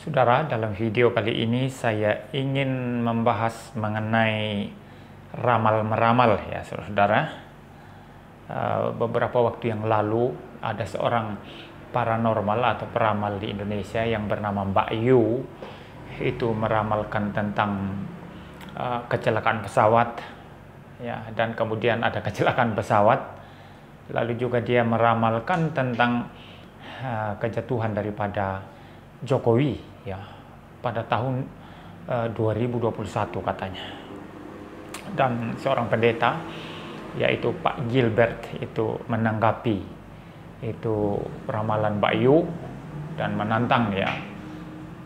Saudara, dalam video kali ini saya ingin membahas mengenai ramal-meramal ya saudara. Beberapa waktu yang lalu ada seorang paranormal atau peramal di Indonesia yang bernama Mbak Yu. Itu meramalkan tentang kecelakaan pesawat ya, dan kemudian ada kecelakaan pesawat. Lalu juga dia meramalkan tentang kejatuhan daripada Jokowi ya pada tahun 2021 katanya. Dan seorang pendeta yaitu Pak Gilbert itu menanggapi itu ramalan Mbak Yu dan menantang ya,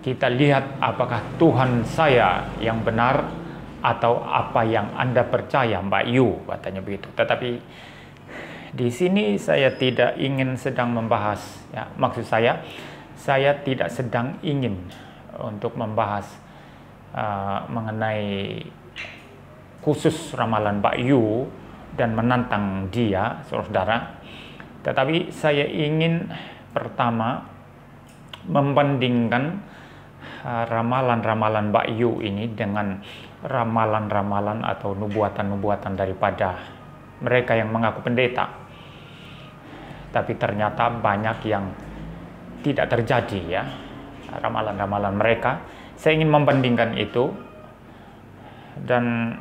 kita lihat apakah Tuhan saya yang benar atau apa yang Anda percaya Mbak Yu, katanya begitu. Tetapi di sini saya tidak ingin sedang membahas ya, maksud saya tidak sedang ingin untuk membahas mengenai khusus ramalan Mbak Yu dan menantang dia, saudara. Tetapi saya ingin pertama membandingkan ramalan-ramalan Mbak Yu ini dengan ramalan-ramalan atau nubuatan-nubuatan daripada mereka yang mengaku pendeta. Tapi ternyata banyak yang tidak terjadi ya, ramalan-ramalan mereka. Saya ingin membandingkan itu. Dan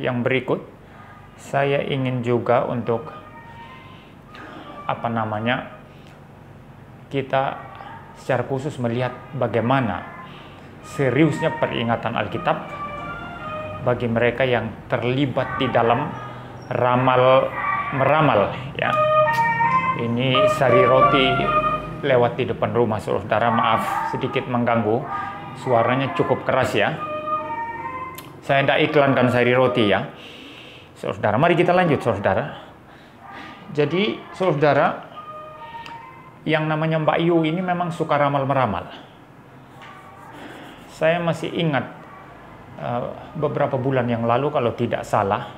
yang berikut saya ingin juga untuk kita secara khusus melihat bagaimana seriusnya peringatan Alkitab bagi mereka yang terlibat di dalam ramal-meramal ya. Ini sari roti lewat di depan rumah saudara, maaf sedikit mengganggu, suaranya cukup keras ya. Saya tidak iklankan sari roti ya saudara. Mari kita lanjut saudara. Jadi saudara, yang namanya Mbak Yu ini memang suka ramal-meramal. Saya masih ingat beberapa bulan yang lalu kalau tidak salah,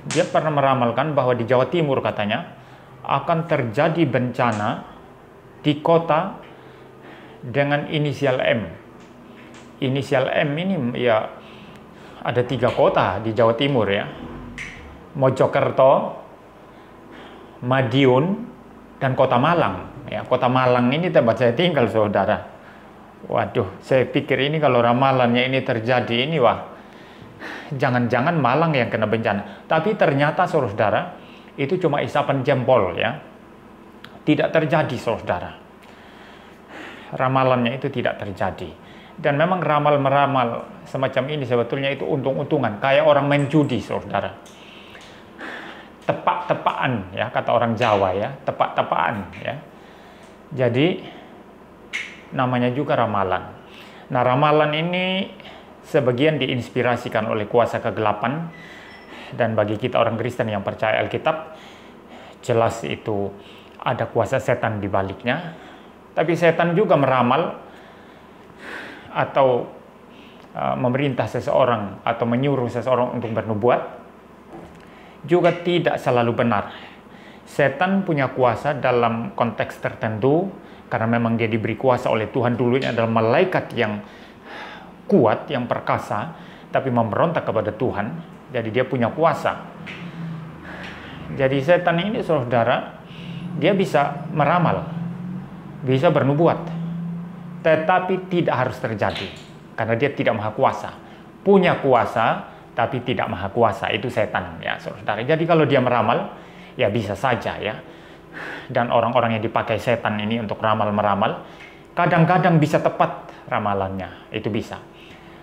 dia pernah meramalkan bahwa di Jawa Timur katanya akan terjadi bencana di kota dengan inisial M. Inisial M ini ya ada 3 kota di Jawa Timur ya. Mojokerto, Madiun, dan Kota Malang. Ya, Kota Malang ini tempat saya tinggal saudara. Waduh, saya pikir ini kalau ramalannya ini terjadi ini wah, jangan-jangan Malang yang kena bencana. Tapi ternyata saudara, itu cuma isapan jempol ya. Tidak terjadi saudara. Ramalannya itu tidak terjadi. Dan memang ramal-meramal semacam ini sebetulnya itu untung-untungan, kayak orang main judi saudara. Tepak-tepaan ya, kata orang Jawa ya, tepak-tepaan ya. Jadi namanya juga ramalan. Nah, ramalan ini sebagian diinspirasikan oleh kuasa kegelapan. Dan bagi kita orang Kristen yang percaya Alkitab, jelas itu ada kuasa setan di baliknya. Tapi setan juga meramal atau memerintah seseorang atau menyuruh seseorang untuk bernubuat juga tidak selalu benar. Setan punya kuasa dalam konteks tertentu karena memang dia diberi kuasa oleh Tuhan. Dulunya adalah malaikat yang kuat, yang perkasa, tapi memberontak kepada Tuhan. Jadi dia punya kuasa. Jadi setan ini saudara, dia bisa meramal, bisa bernubuat, tetapi tidak harus terjadi karena dia tidak maha kuasa. Punya kuasa tapi tidak maha kuasa, itu setan ya saudara. Jadi kalau dia meramal ya bisa saja ya. Dan orang-orang yang dipakai setan ini untuk ramal-meramal kadang-kadang bisa tepat ramalannya, itu bisa.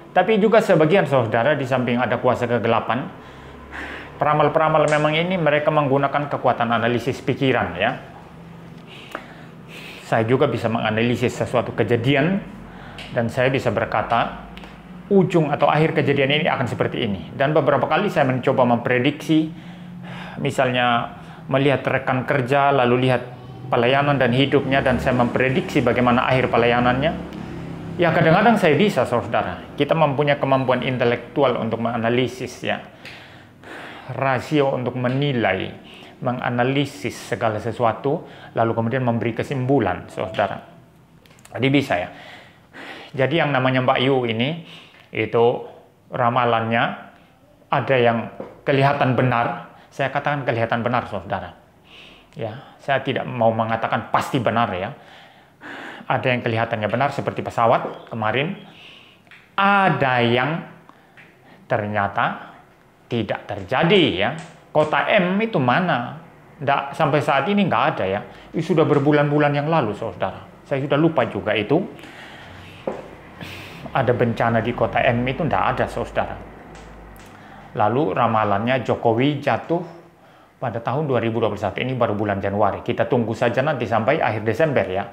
Tapi juga sebagian saudara, di samping ada kuasa kegelapan, peramal-peramal memang ini mereka menggunakan kekuatan analisis pikiran ya. Saya juga bisa menganalisis sesuatu kejadian dan saya bisa berkata ujung atau akhir kejadian ini akan seperti ini. Dan beberapa kali saya mencoba memprediksi, misalnya melihat rekan kerja lalu lihat pelayanan dan hidupnya, dan saya memprediksi bagaimana akhir pelayanannya. Ya kadang-kadang saya bisa saudara. Kita mempunyai kemampuan intelektual untuk menganalisis ya. Rasio untuk menilai, menganalisis segala sesuatu, lalu kemudian memberi kesimpulan saudara. Jadi bisa ya. Jadi yang namanya Mbak Yu ini, itu ramalannya ada yang kelihatan benar. Saya katakan kelihatan benar, saudara. Ya, saya tidak mau mengatakan pasti benar ya. Ada yang kelihatannya benar seperti pesawat kemarin. Ada yang ternyata tidak terjadi ya. Kota M itu mana? Nggak, sampai saat ini nggak ada ya. Itu sudah berbulan-bulan yang lalu, saudara. Saya sudah lupa juga itu. Ada bencana di kota M itu nggak ada, saudara. Lalu ramalannya Jokowi jatuh pada tahun 2021. Ini baru bulan Januari. Kita tunggu saja nanti sampai akhir Desember ya.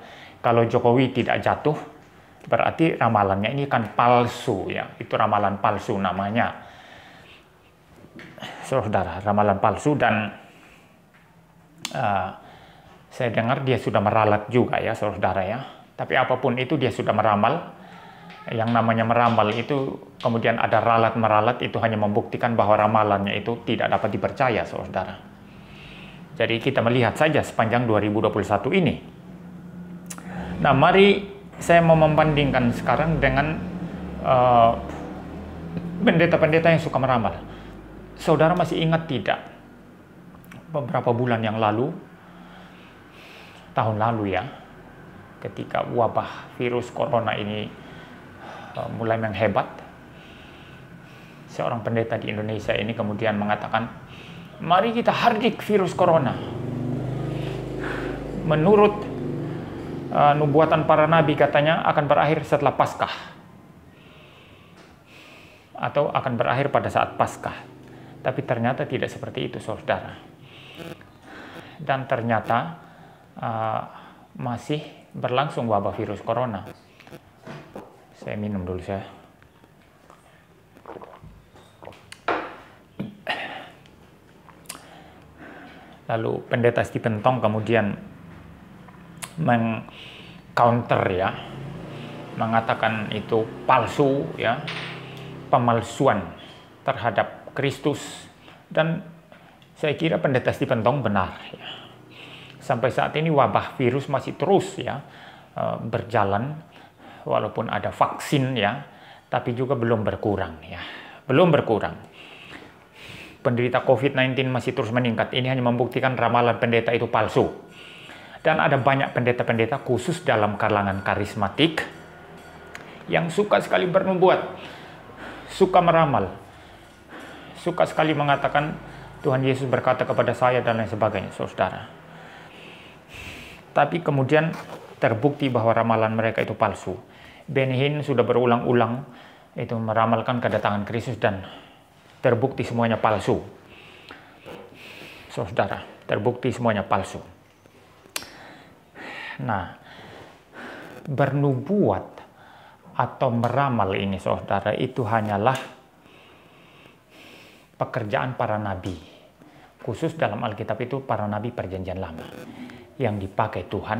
Kalau Jokowi tidak jatuh, berarti ramalannya ini kan palsu ya. Itu ramalan palsu namanya. Saudara, ramalan palsu. Dan saya dengar dia sudah meralat juga ya, saudara ya. Tapi apapun itu dia sudah meramal. Yang namanya meramal itu kemudian ada ralat-meralat, itu hanya membuktikan bahwa ramalannya itu tidak dapat dipercaya, saudara. Jadi kita melihat saja sepanjang 2021 ini. Nah, mari saya mau membandingkan sekarang dengan pendeta-pendeta yang suka meramal. Saudara masih ingat tidak? Beberapa bulan yang lalu, tahun lalu ya, ketika wabah virus corona ini mulai menghebat, seorang pendeta di Indonesia ini kemudian mengatakan, mari kita hardik virus corona. Menurut nubuatan para nabi katanya akan berakhir setelah Paskah. Atau akan berakhir pada saat Paskah. Tapi ternyata tidak seperti itu, saudara. Dan ternyata masih berlangsung wabah virus corona. Saya minum dulu saya. Lalu pendeta Stephen Tong kemudian meng-counter ya, mengatakan itu palsu ya, pemalsuan terhadap Kristus. Dan saya kira pendeta Stephen Tong benar ya. Sampai saat ini wabah virus masih terus ya berjalan, walaupun ada vaksin ya, tapi juga belum berkurang ya, belum berkurang. Penderita COVID-19 masih terus meningkat. Ini hanya membuktikan ramalan pendeta itu palsu. Dan ada banyak pendeta-pendeta khusus dalam kalangan karismatik yang suka sekali bernubuat, suka meramal, suka sekali mengatakan Tuhan Yesus berkata kepada saya dan lain sebagainya, saudara. Tapi kemudian terbukti bahwa ramalan mereka itu palsu. Benny Hinn sudah berulang-ulang itu meramalkan kedatangan Kristus dan terbukti semuanya palsu. Saudara, terbukti semuanya palsu. Nah, bernubuat atau meramal ini, saudara, itu hanyalah pekerjaan para nabi. Khusus dalam Alkitab itu para nabi perjanjian lama yang dipakai Tuhan.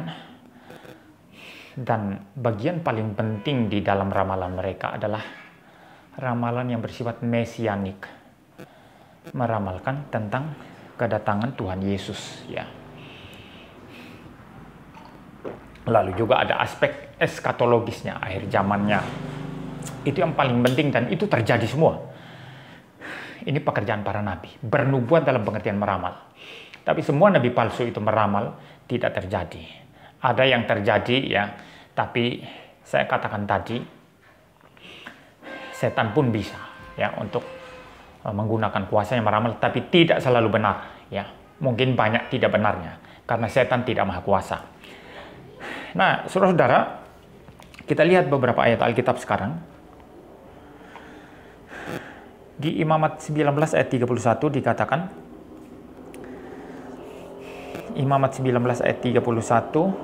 Dan bagian paling penting di dalam ramalan mereka adalah ramalan yang bersifat mesianik, meramalkan tentang kedatangan Tuhan Yesus ya. Lalu juga ada aspek eskatologisnya, akhir zamannya. Itu yang paling penting dan itu terjadi semua. Ini pekerjaan para nabi, bernubuat dalam pengertian meramal. Tapi semua nabi palsu itu meramal tidak terjadi. Ada yang terjadi ya, tapi saya katakan tadi, setan pun bisa ya untuk menggunakan kuasanya meramal, tapi tidak selalu benar ya. Mungkin banyak tidak benarnya karena setan tidak maha kuasa. Nah, saudara-saudara, kita lihat beberapa ayat Alkitab sekarang. Di Imamat 19 ayat 31 dikatakan, Imamat 19 ayat 31,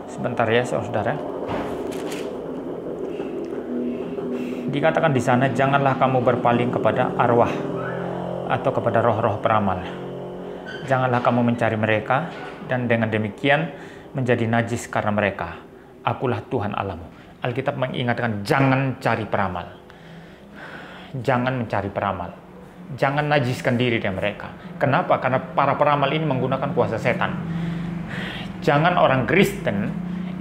sebentar ya saudara. Dikatakan di sana, janganlah kamu berpaling kepada arwah atau kepada roh-roh peramal. Janganlah kamu mencari mereka, dan dengan demikian menjadi najis karena mereka. Akulah Tuhan Allahmu. Alkitab mengingatkan jangan cari peramal. Jangan mencari peramal. Jangan najiskan diri dari mereka. Kenapa? Karena para peramal ini menggunakan kuasa setan. Jangan orang Kristen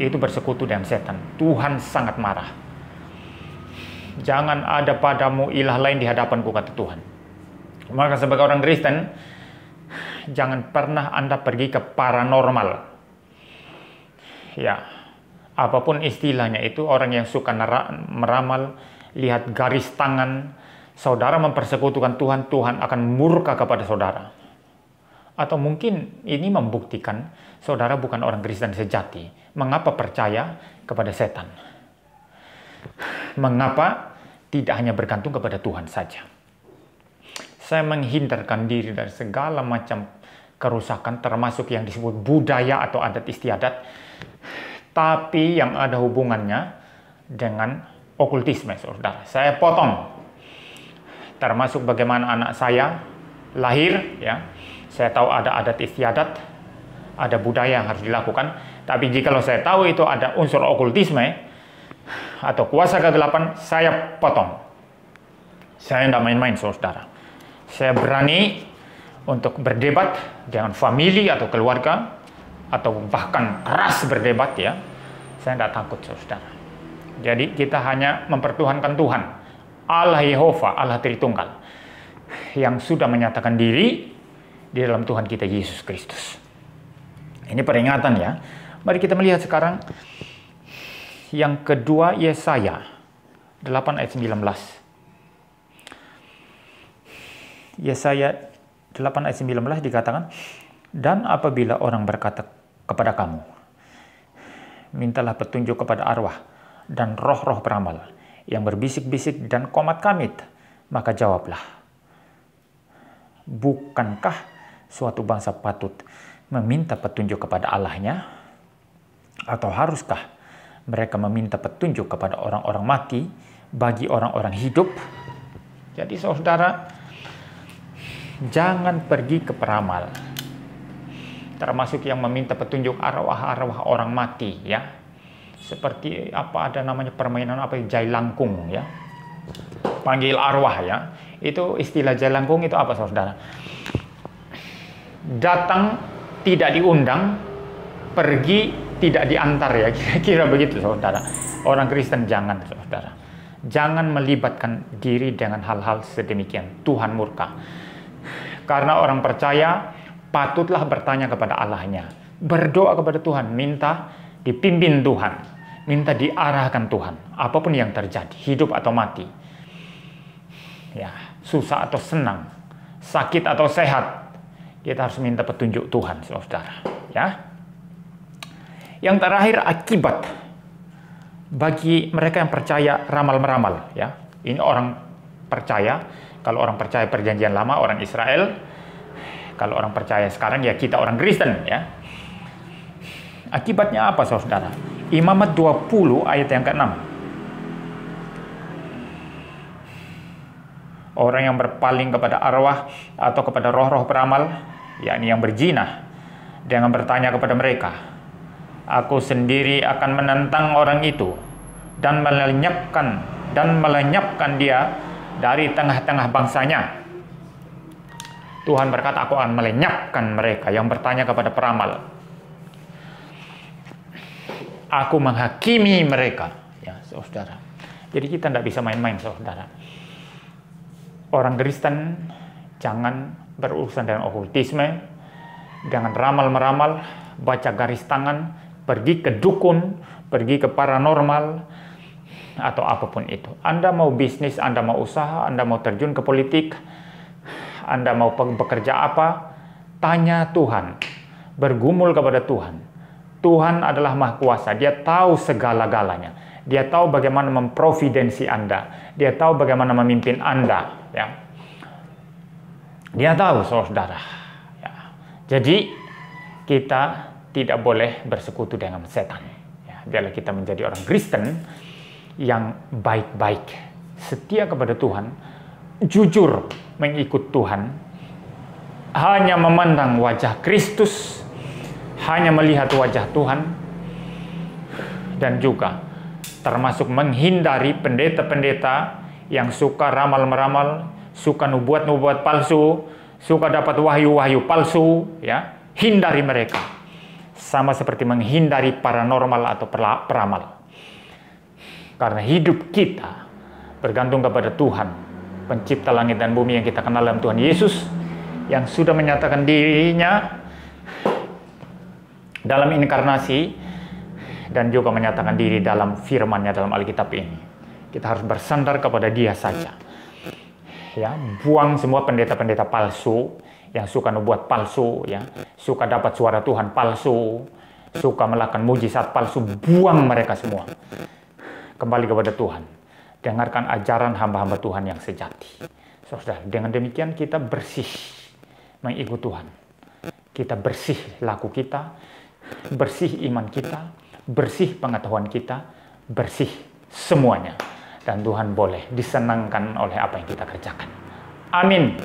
itu bersekutu dengan setan. Tuhan sangat marah. Jangan ada padamu ilah lain di hadapanku, kata Tuhan. Maka sebagai orang Kristen, jangan pernah Anda pergi ke paranormal. Ya, apapun istilahnya itu, orang yang suka meramal, lihat garis tangan, saudara mempersekutukan Tuhan, Tuhan akan murka kepada saudara. Atau mungkin ini membuktikan saudara bukan orang Kristen sejati. Mengapa percaya kepada setan? Mengapa tidak hanya bergantung kepada Tuhan saja? Saya menghindarkan diri dari segala macam kerusakan, termasuk yang disebut budaya atau adat istiadat, tapi yang ada hubungannya dengan okultisme, saudara. Saya potong, termasuk bagaimana anak saya lahir, ya. Saya tahu ada adat istiadat, ada budaya yang harus dilakukan, tapi jikalau saya tahu itu ada unsur okultisme atau kuasa kegelapan, saya potong. Saya tidak main-main, saudara. Saya berani untuk berdebat dengan famili atau keluarga, atau bahkan keras berdebat, ya. Saya tidak takut, saudara. Jadi kita hanya mempertuhankan Tuhan, Allah Yehova, Allah Tritunggal, yang sudah menyatakan diri di dalam Tuhan kita Yesus Kristus. Ini peringatan, ya. Mari kita melihat sekarang yang kedua, Yesaya 8 ayat 19. Yesaya 8 ayat 19 dikatakan, dan apabila orang berkata kepada kamu, mintalah petunjuk kepada arwah dan roh-roh peramal yang berbisik-bisik dan komat kamit, maka jawablah, bukankah suatu bangsa patut meminta petunjuk kepada Allahnya? Atau haruskah mereka meminta petunjuk kepada orang-orang mati bagi orang-orang hidup? Jadi saudara, jangan pergi ke peramal, termasuk yang meminta petunjuk arwah-arwah orang mati, ya. Seperti apa, ada namanya permainan apa, jailangkung, ya. Panggil arwah, ya. Itu istilah jailangkung itu apa, saudara? Datang tidak diundang, pergi tidak diantar, ya. Kira-kira begitu, saudara. Orang Kristen jangan, saudara. Jangan melibatkan diri dengan hal-hal sedemikian. Tuhan murka. Karena orang percaya patutlah bertanya kepada Allahnya, berdoa kepada Tuhan, minta dipimpin Tuhan, minta diarahkan Tuhan, apapun yang terjadi, hidup atau mati, ya, susah atau senang, sakit atau sehat, kita harus minta petunjuk Tuhan, saudara, ya. Yang terakhir, akibat bagi mereka yang percaya ramal-meramal, ya. Ini orang percaya. Kalau orang percaya perjanjian lama, orang Israel. Kalau orang percaya sekarang, ya kita orang Kristen, ya. Akibatnya apa, saudara? Imamat 20 ayat yang ke-6. Orang yang berpaling kepada arwah atau kepada roh-roh peramal, yakni yang berzina, dengan bertanya kepada mereka, aku sendiri akan menentang orang itu dan melenyapkan dia dari tengah-tengah bangsanya. Tuhan berkata, aku akan melenyapkan mereka yang bertanya kepada peramal. Aku menghakimi mereka, ya, saudara. Jadi kita tidak bisa main-main, saudara. Orang Kristen jangan berurusan dengan okultisme, dengan ramal-meramal, baca garis tangan, pergi ke dukun, pergi ke paranormal, atau apapun itu. Anda mau bisnis, Anda mau usaha, Anda mau terjun ke politik, Anda mau bekerja apa, tanya Tuhan, bergumul kepada Tuhan. Tuhan adalah Maha Kuasa, Dia tahu segala-galanya. Dia tahu bagaimana memprovidensi Anda, Dia tahu bagaimana memimpin Anda, ya. Dia tahu, saudara, ya. Jadi kita tidak boleh bersekutu dengan setan, ya. Biarlah kita menjadi orang Kristen yang baik-baik, setia kepada Tuhan, jujur mengikut Tuhan, hanya memandang wajah Kristus, hanya melihat wajah Tuhan, dan juga termasuk menghindari pendeta-pendeta yang suka ramal-meramal, suka nubuat-nubuat palsu, suka dapat wahyu-wahyu palsu, ya. Hindari mereka. sama seperti menghindari paranormal atau peramal. Karena hidup kita bergantung kepada Tuhan, pencipta langit dan bumi yang kita kenal dalam Tuhan Yesus, yang sudah menyatakan dirinya dalam inkarnasi dan juga menyatakan diri dalam firman-Nya dalam Alkitab ini. Kita harus bersandar kepada Dia saja. Ya, buang semua pendeta-pendeta palsu yang suka nubuat palsu, ya, suka dapat suara Tuhan palsu, suka melakukan mujizat palsu, buang mereka semua. Kembali kepada Tuhan. Dengarkan ajaran hamba-hamba Tuhan yang sejati. Saudara, dengan demikian kita bersih mengikut Tuhan. Kita bersih laku kita, bersih iman kita, bersih pengetahuan kita, bersih semuanya. Dan Tuhan boleh disenangkan oleh apa yang kita kerjakan. Amin.